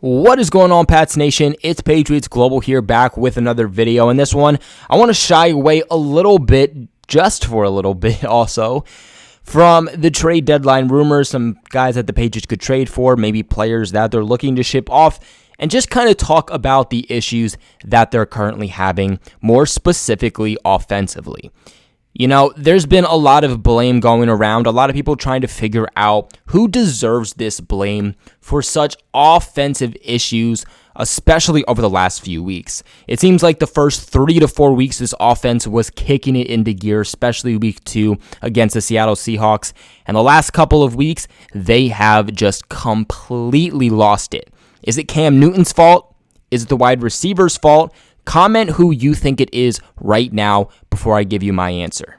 What is going on, Pats Nation? It's Patriots Global here, back with another video. In this one, I want to shy away a little bit, just for a little bit also, from the trade deadline rumors, some guys that the Patriots could trade for, maybe players that they're looking to ship off, and just kind of talk about the issues that they're currently having, more specifically offensively. You know, there's been a lot of blame going around, a lot of people trying to figure out who deserves this blame for such offensive issues, especially over the last few weeks. It seems like the first 3 to 4 weeks, this offense was kicking it into gear, especially week 2 against the Seattle Seahawks. And the last couple of weeks, they have just completely lost it. Is it Cam Newton's fault? Is it the wide receiver's fault? Comment who you think it is right now before I give you my answer.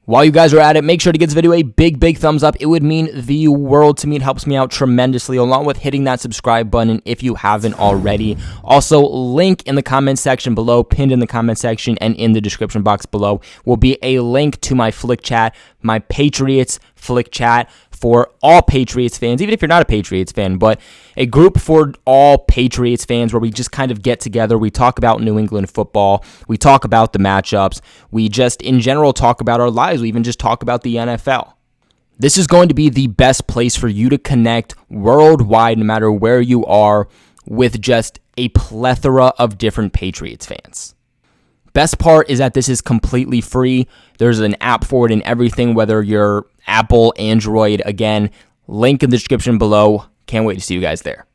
While you guys are at it, make sure to give this video a big thumbs up. It would mean the world to me. It helps me out tremendously, along with hitting that subscribe button if you haven't already. Also, link in the comment section below, pinned in the comment section and in the description box below, will be a link to my Flick Chat, my Patriots Flick Chat for all Patriots fans, even if you're not a Patriots fan, but a group for all Patriots fans where we just kind of get together. We talk about New England football. We talk about the matchups. We just, in general, talk about our lives. We even just talk about the NFL. This is going to be the best place for you to connect worldwide, no matter where you are, with just a plethora of different Patriots fans. Best part is that this is completely free. There's an app for it and everything, whether you're Apple, Android. Again, link in the description below. Can't wait to see you guys there.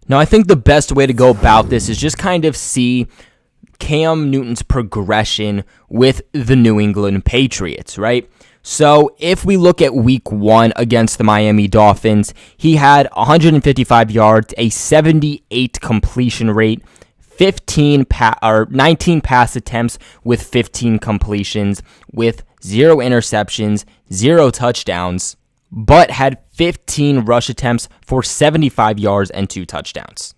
Now, I think the best way to go about this is just kind of see Cam Newton's progression with the New England Patriots, right? So if we look at week 1 against the Miami Dolphins, he had 155 yards, a 78 completion rate, 19 pass attempts with 15 completions, with 0 interceptions, 0 touchdowns, but had 15 rush attempts for 75 yards and 2 touchdowns.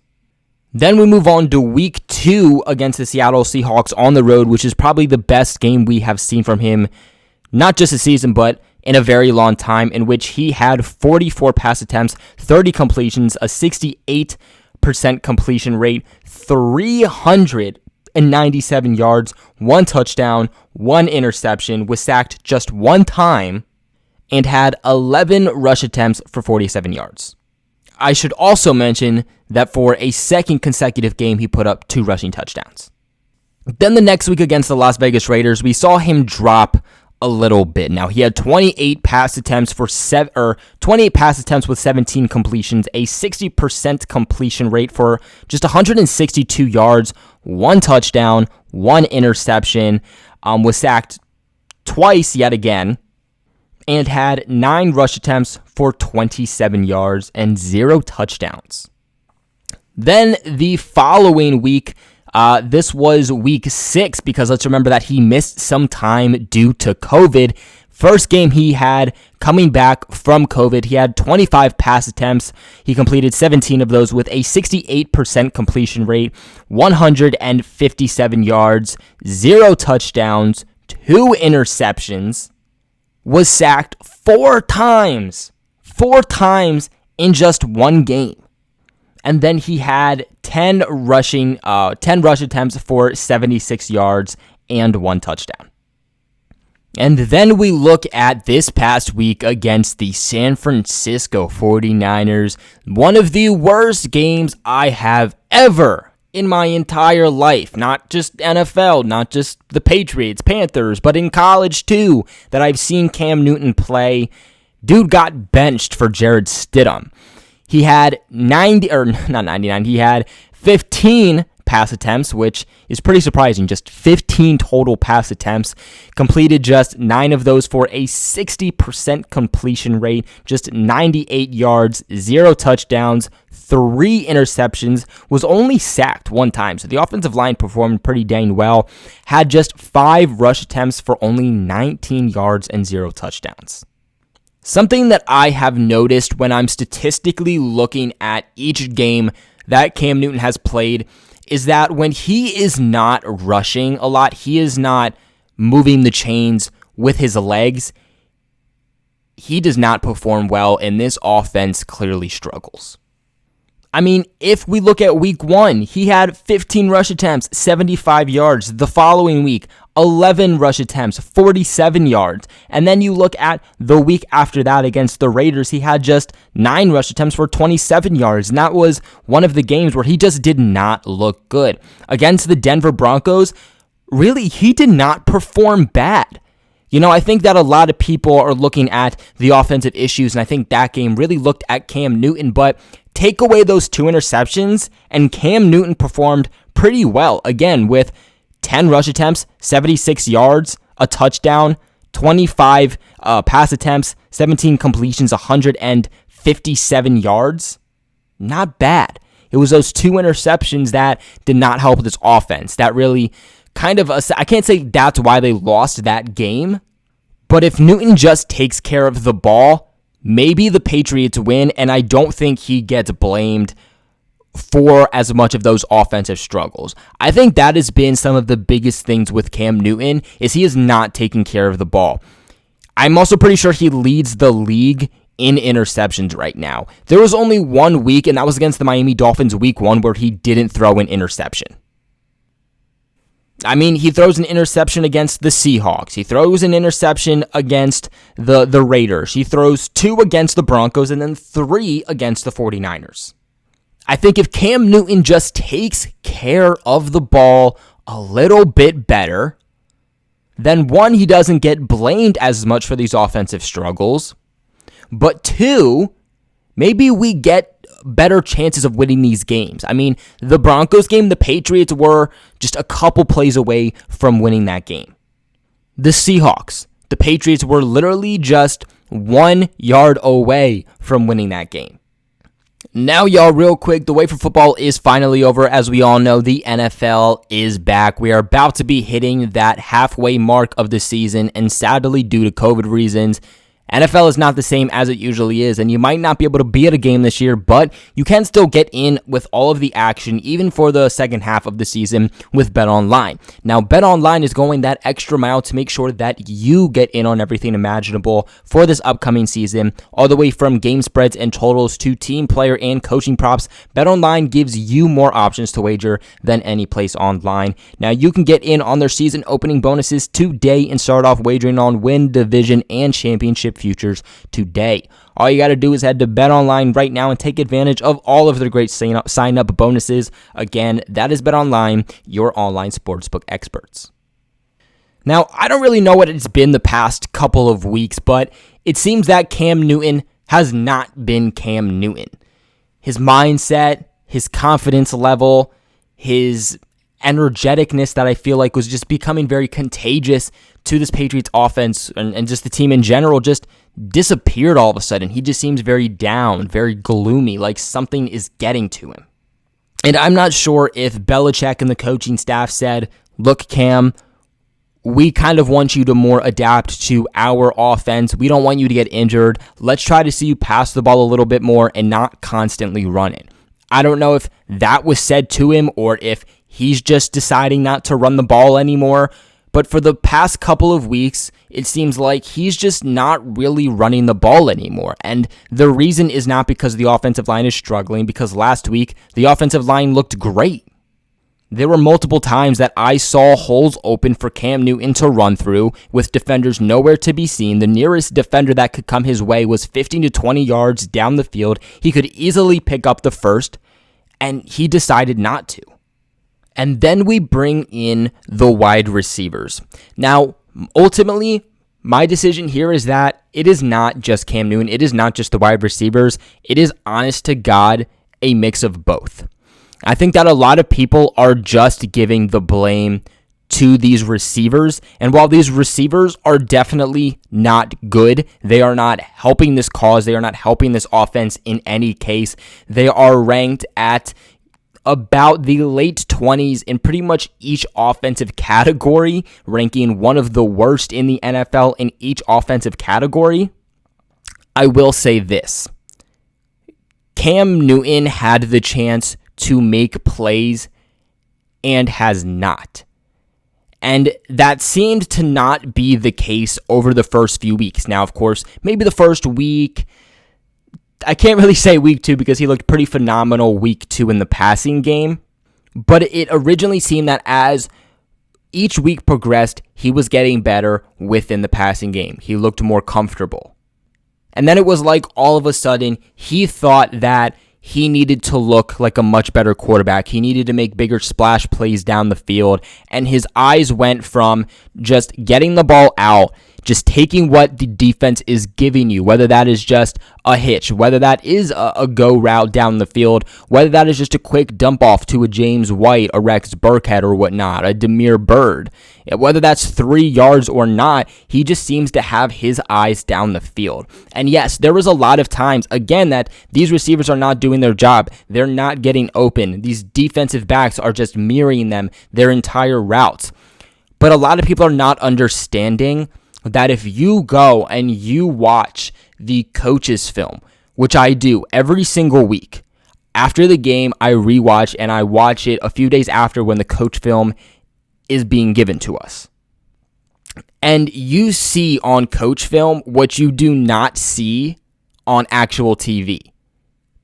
Then we move on to week 2 against the Seattle Seahawks on the road, which is probably the best game we have seen from him, not just this season, but in a very long time, in which he had 44 pass attempts, 30 completions, a 68% completion rate, 397 yards, 1 touchdown, 1 interception, was sacked just 1 time, and had 11 rush attempts for 47 yards. I should also mention that for a second consecutive game, he put up 2 rushing touchdowns. Then the next week against the Las Vegas Raiders, we saw him drop a little bit. Now, he had 28 pass attempts with 17 completions, a 60% completion rate for just 162 yards, 1 touchdown, 1 interception, was sacked twice yet again, and had 9 rush attempts for 27 yards and 0 touchdowns. Then the following week, this was week 6, because let's remember that he missed some time due to COVID. First game he had coming back from COVID, he had 25 pass attempts. He completed 17 of those with a 68% completion rate, 157 yards, 0 touchdowns, 2 interceptions, was sacked 4 times in just 1 game. And then he had 10 rush attempts for 76 yards and 1 touchdown. And then we look at this past week against the San Francisco 49ers, one of the worst games I have ever in my entire life, not just NFL, not just the Patriots, Panthers, but in college too, that I've seen Cam Newton play. Dude got benched for Jared Stidham. He had 15 pass attempts, which is pretty surprising. Just 15 total pass attempts. Completed just 9 of those for a 60% completion rate, just 98 yards, 0 touchdowns, 3 interceptions, was only sacked 1 time. So the offensive line performed pretty dang well. Had just 5 rush attempts for only 19 yards and 0 touchdowns. Something that I have noticed when I'm statistically looking at each game that Cam Newton has played is that when he is not rushing a lot, he is not moving the chains with his legs, he does not perform well, and this offense clearly struggles. I mean, if we look at week 1, he had 15 rush attempts, 75 yards. The following week, 11 rush attempts, 47 yards. And then you look at the week after that against the Raiders, he had just 9 rush attempts for 27 yards. And that was one of the games where he just did not look good. Against the Denver Broncos, really, he did not perform bad. You know, I think that a lot of people are looking at the offensive issues, and I think that game really looked at Cam Newton, but take away those 2 interceptions, and Cam Newton performed pretty well, again, with 10 rush attempts, 76 yards, a touchdown, 25 pass attempts, 17 completions, 157 yards. Not bad. It was those 2 interceptions that did not help this offense. That really I can't say that's why they lost that game, but if Newton just takes care of the ball, maybe the Patriots win, and I don't think he gets blamed for as much of those offensive struggles. I think that has been some of the biggest things with Cam Newton, is he is not taking care of the ball. I'm also pretty sure he leads the league in interceptions right now. There was only 1 week, and that was against the Miami Dolphins week 1, where he didn't throw an interception. I mean, he throws an interception against the Seahawks. He throws an interception against the Raiders. He throws 2 against the Broncos and then 3 against the 49ers. I think if Cam Newton just takes care of the ball a little bit better, then 1, he doesn't get blamed as much for these offensive struggles. But 2, maybe we get better chances of winning these games. I mean, the Broncos game, the Patriots were just a couple plays away from winning that game. The Seahawks, the Patriots were literally just 1 yard away from winning that game. Now, y'all, real quick, the wait for football is finally over. As we all know, the NFL is back. We are about to be hitting that halfway mark of the season, and sadly, due to COVID reasons, NFL is not the same as it usually is, and you might not be able to be at a game this year, but you can still get in with all of the action, even for the second half of the season with BetOnline. Now, BetOnline is going that extra mile to make sure that you get in on everything imaginable for this upcoming season, all the way from game spreads and totals to team, player, and coaching props. BetOnline gives you more options to wager than any place online. Now, you can get in on their season opening bonuses today and start off wagering on win, division, and championship futures today. All you got to do is head to BetOnline right now and take advantage of all of their great sign-up bonuses. Again, that is BetOnline, your online sportsbook experts. Now, I don't really know what it's been the past couple of weeks, but it seems that Cam Newton has not been Cam Newton. His mindset, his confidence level, his energeticness that I feel like was just becoming very contagious to this Patriots offense and just the team in general just disappeared all of a sudden. He just seems very down, very gloomy, like something is getting to him. And I'm not sure if Belichick and the coaching staff said, look, Cam, we kind of want you to more adapt to our offense. We don't want you to get injured. Let's try to see you pass the ball a little bit more and not constantly run it. I don't know if that was said to him or if he's just deciding not to run the ball anymore. But for the past couple of weeks, it seems like he's just not really running the ball anymore. And the reason is not because the offensive line is struggling, because last week, the offensive line looked great. There were multiple times that I saw holes open for Cam Newton to run through with defenders nowhere to be seen. The nearest defender that could come his way was 15 to 20 yards down the field. He could easily pick up the first, and he decided not to. And then we bring in the wide receivers. Now, ultimately, my decision here is that it is not just Cam Newton. It is not just the wide receivers. It is, honest to God, a mix of both. I think that a lot of people are just giving the blame to these receivers. And while these receivers are definitely not good, they are not helping this cause. They are not helping this offense in any case. They are ranked at about the late 20s in pretty much each offensive category, ranking one of the worst in the NFL in each offensive category. I will say this. Cam Newton had the chance to make plays and has not. And that seemed to not be the case over the first few weeks. Now, of course, maybe the first week, I can't really say week 2 because he looked pretty phenomenal week 2 in the passing game. But it originally seemed that as each week progressed, he was getting better within the passing game. He looked more comfortable. And then it was like all of a sudden, he thought that he needed to look like a much better quarterback. He needed to make bigger splash plays down the field. And his eyes went from just getting the ball out, just taking what the defense is giving you, whether that is just a hitch, whether that is a go route down the field, whether that is just a quick dump off to a James White, a Rex Burkhead or whatnot, a Damiere Byrd, whether that's 3 yards or not, he just seems to have his eyes down the field. And yes, there was a lot of times, again, that these receivers are not doing their job. They're not getting open. These defensive backs are just mirroring them their entire routes. But a lot of people are not understanding that if you go and you watch the coach's film, which I do every single week, after the game, I rewatch and I watch it a few days after when the coach film is being given to us. And you see on coach film what you do not see on actual TV.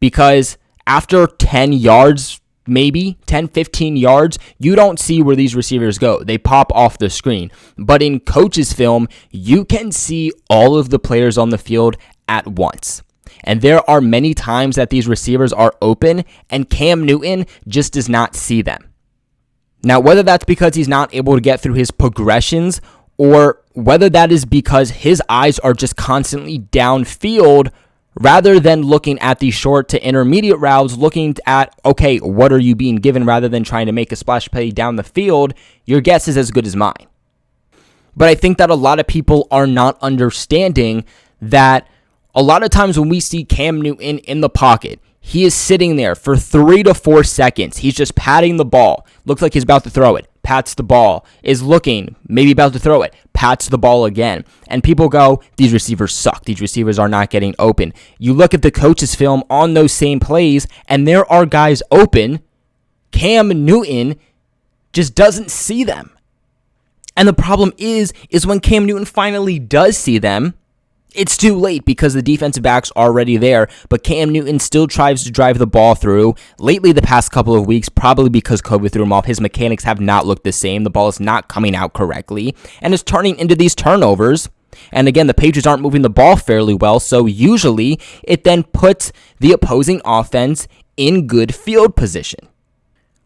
Because after 10 yards, maybe 10, 15 yards, you don't see where these receivers go. They pop off the screen. But in coach's film, you can see all of the players on the field at once. And there are many times that these receivers are open and Cam Newton just does not see them. Now, whether that's because he's not able to get through his progressions or whether that is because his eyes are just constantly downfield rather than looking at the short to intermediate routes, looking at, okay, what are you being given rather than trying to make a splash play down the field, your guess is as good as mine. But I think that a lot of people are not understanding that a lot of times when we see Cam Newton in the pocket, he is sitting there for 3 to 4 seconds. He's just patting the ball. Looks like he's about to throw it. Pats the ball. Is looking, maybe about to throw it. Pats the ball again. And people go, these receivers suck. These receivers are not getting open. You look at the coach's film on those same plays, and there are guys open. Cam Newton just doesn't see them. And the problem is when Cam Newton finally does see them, it's too late because the defensive back's already there, but Cam Newton still tries to drive the ball through. Lately, the past couple of weeks, probably because COVID threw him off, his mechanics have not looked the same. The ball is not coming out correctly, and it's turning into these turnovers. And again, the Patriots aren't moving the ball fairly well, so usually it then puts the opposing offense in good field position.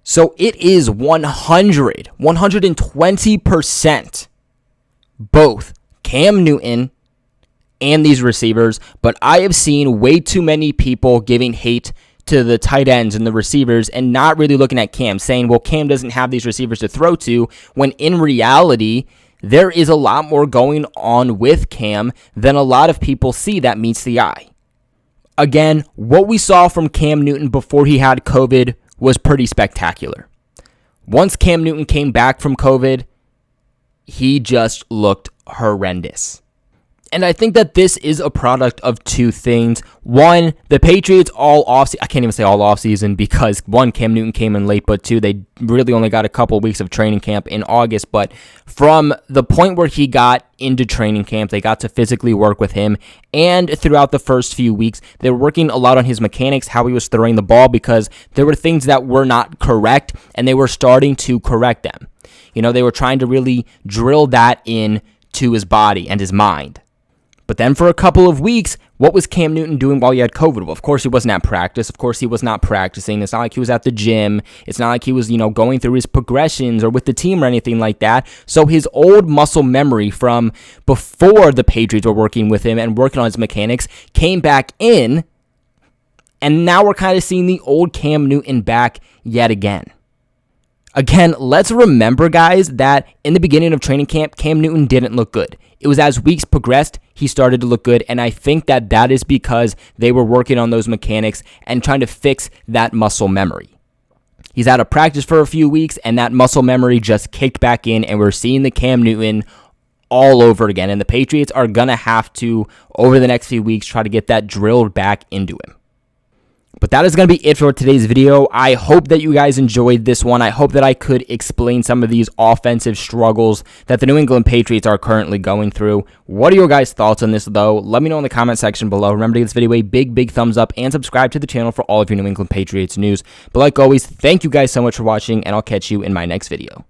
So it is 120% both Cam Newton and these receivers, but I have seen way too many people giving hate to the tight ends and the receivers and not really looking at Cam, saying, well, Cam doesn't have these receivers to throw to, when in reality, there is a lot more going on with Cam than a lot of people see that meets the eye. Again, what we saw from Cam Newton before he had COVID was pretty spectacular. Once Cam Newton came back from COVID, he just looked horrendous. And I think that this is a product of two things. One, the Patriots I can't even say all offseason because one, Cam Newton came in late, but two, they really only got a couple of weeks of training camp in August. But from the point where he got into training camp, they got to physically work with him. And throughout the first few weeks, they were working a lot on his mechanics, how he was throwing the ball, because there were things that were not correct, and they were starting to correct them. They were trying to really drill that in to his body and his mind. But then for a couple of weeks, what was Cam Newton doing while he had COVID? Well, of course he wasn't at practice. Of course he was not practicing. It's not like he was at the gym. It's not like he was, going through his progressions or with the team or anything like that. So his old muscle memory from before the Patriots were working with him and working on his mechanics came back in. And now we're kind of seeing the old Cam Newton back yet again. Again, let's remember, guys, that in the beginning of training camp, Cam Newton didn't look good. It was as weeks progressed, he started to look good, and I think that that is because they were working on those mechanics and trying to fix that muscle memory. He's out of practice for a few weeks, and that muscle memory just kicked back in, and we're seeing the Cam Newton all over again, and the Patriots are going to have to, over the next few weeks, try to get that drilled back into him. But that is going to be it for today's video. I hope that you guys enjoyed this one. I hope that I could explain some of these offensive struggles that the New England Patriots are currently going through. What are your guys' thoughts on this, though? Let me know in the comment section below. Remember to give this video a big thumbs up and subscribe to the channel for all of your New England Patriots news. But like always, thank you guys so much for watching, and I'll catch you in my next video.